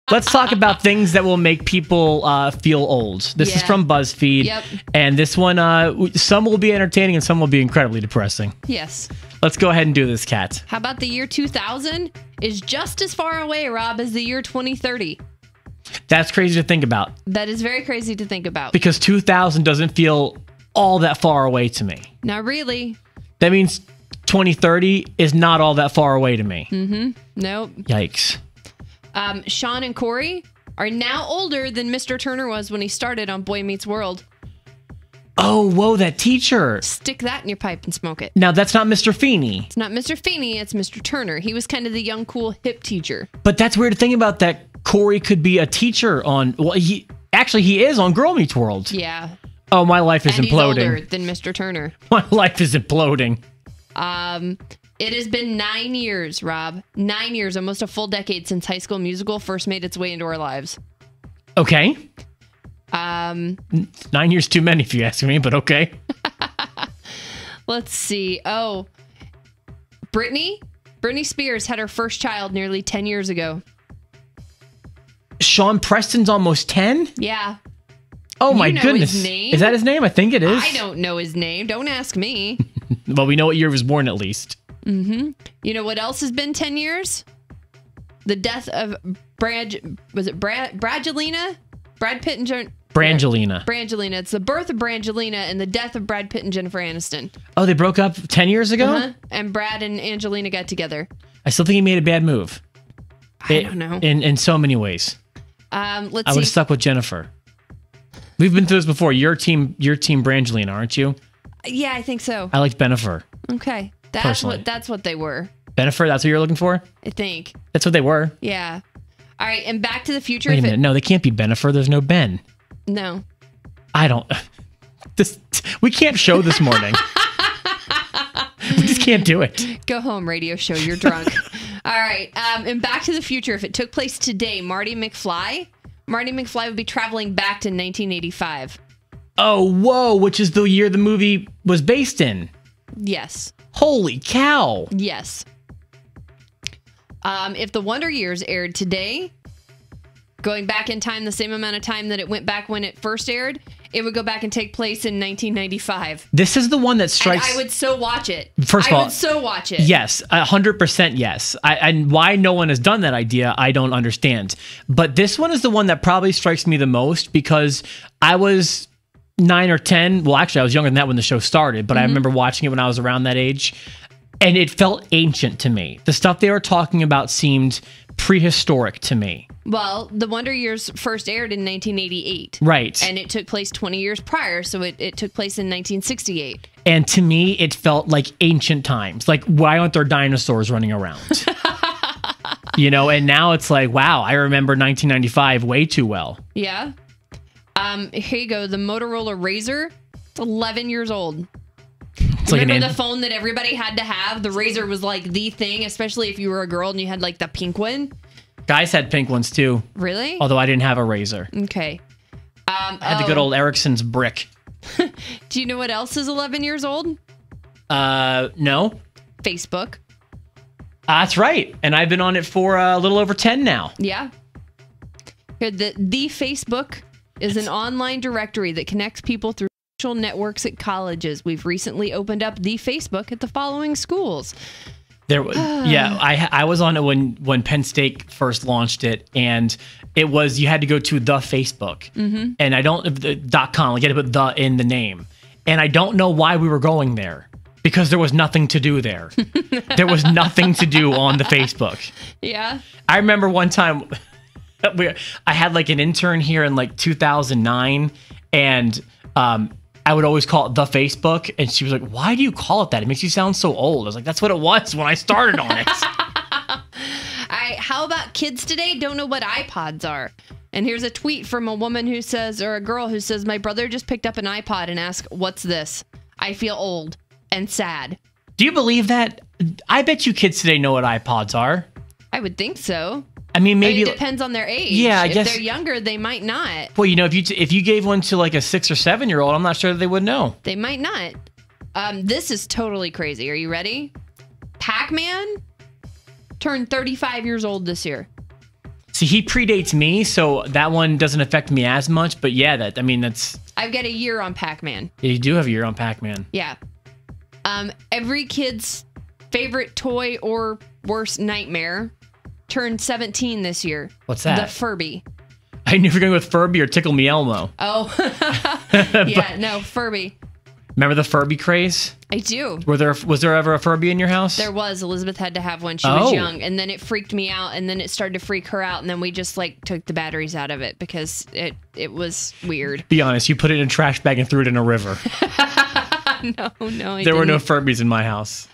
Let's talk about things that will make people feel old. This is from BuzzFeed. Yep. And this one, some will be entertaining and some will be incredibly depressing. Yes. Let's go ahead and do this, Kat. How about the year 2000 is just as far away, Rob, as the year 2030? That's crazy to think about. That is very crazy to think about. Because 2000 doesn't feel all that far away to me. Not really. That means 2030 is not all that far away to me. Nope. Yikes. Sean and Corey are now older than Mr. Turner was when he started on Boy Meets World. Oh, whoa, that teacher. Stick that in your pipe and smoke it. Now, that's not Mr. Feeney. It's not Mr. Feeney, it's Mr. Turner. He was kind of the young, cool, hip teacher. But that's weird to think about that Corey could be a teacher on... Well, he is on Girl Meets World. Yeah. Oh, my life is and imploding. He's older than Mr. Turner. My life is imploding. It has been 9 years, Rob. 9 years, almost a full decade since High School Musical first made its way into our lives. Okay. 9 years too many, if you ask me, but okay. Let's see. Oh, Britney Spears had her first child nearly 10 years ago. Sean Preston's almost 10? Yeah. Oh, my You know goodness. his name? Is that his name? I think it is. I don't know his name. Don't ask me. Well, we know what year he was born, at least. You know what else has been 10 years? The death of Brangelina? Brad Pitt and Brangelina. Brangelina. It's the birth of Brangelina and the death of Brad Pitt and Jennifer Aniston. Oh, they broke up 10 years ago? And Brad and Angelina got together. I still think he made a bad move. I don't know. In so many ways. Let's I would see. have stuck with Jennifer. We've been through this before. You're team Brangelina, aren't you? Yeah, I think so. I liked Benifer. Okay. Personally. That's what they were. Benifer, that's what you're looking for? I think. That's what they were. Yeah. All right, and Back to the Future. Wait a minute. No, they can't be Benifer. There's no Ben. No. I don't... We can't show this morning. We just can't do it. Go home, radio show. You're drunk. All right. And Back to the Future, if it took place today, Marty McFly would be traveling back to 1985. Oh, whoa, which is the year the movie was based in. Yes. Holy cow. Yes. If The Wonder Years aired today, going back in time the same amount of time that it went back when it first aired, it would go back and take place in 1995. This is the one that strikes... And I would so watch it. First of all... I would so watch it. Yes, 100% yes. And why no one has done that idea, I don't understand. But this one is the one that probably strikes me the most because I was 9 or 10. Well, actually, I was younger than that when the show started, but I remember watching it when I was around that age. And it felt ancient to me. The stuff they were talking about seemed prehistoric to me. Well, The Wonder Years first aired in 1988. Right. And it took place 20 years prior, so it took place in 1968. And to me, it felt like ancient times. Like, why aren't there dinosaurs running around? You know, and now it's like, wow, I remember 1995 way too well. Yeah. Here you go. The Motorola Razr. It's 11 years old. It's Remember like the phone that everybody had to have? The Razr was like the thing, especially if you were a girl and you had like the pink one. Guys had pink ones too. Really? Although I didn't have a razor. Okay. I had the good old Ericsson's brick. Do you know what else is 11 years old? No. Facebook. That's right. And I've been on it for a little over 10 now. Yeah. Here, the Facebook is an online directory that connects people through social networks at colleges. We've recently opened up the Facebook at the following schools. There, yeah, I was on it when Penn State first launched it, and it was you had to go to the Facebook, and I don't the .com. Like you had to put the in the name, and I don't know why we were going there because there was nothing to do there. There was nothing to do on the Facebook. Yeah, I remember one time I had like an intern here in like 2009, and I would always call it the Facebook, and she was like, why do you call it that? It makes you sound so old. I was like, that's what it was when I started on it. All right, how about kids today don't know what iPods are? And here's a tweet from a woman who says, or a girl who says, my brother just picked up an iPod and asked, what's this? I feel old and sad. Do you believe that? I bet you kids today know what iPods are. I would think so. I mean, maybe it depends on their age. Yeah, I guess if they're younger, they might not. Well, you know, if you gave one to like a 6 or 7 year old, I'm not sure that they would know. They might not. This is totally crazy. Are you ready? Pac-Man turned 35 years old this year. See, he predates me, so that one doesn't affect me as much. But yeah, that's. I've got a year on Pac-Man. Yeah, you do have a year on Pac-Man. Yeah. Every kid's favorite toy or worst nightmare turned 17 this year. What's that? The Furby. I knew if you're going with Furby or Tickle Me Elmo. Oh, yeah, no, Furby. Remember the Furby craze? I do. Was there ever a Furby in your house? There was. Elizabeth had to have one. She was young, and then it freaked me out, and then it started to freak her out, and then we just took the batteries out of it because it was weird. Be honest, you put it in a trash bag and threw it in a river. No, There were no Furbies in my house.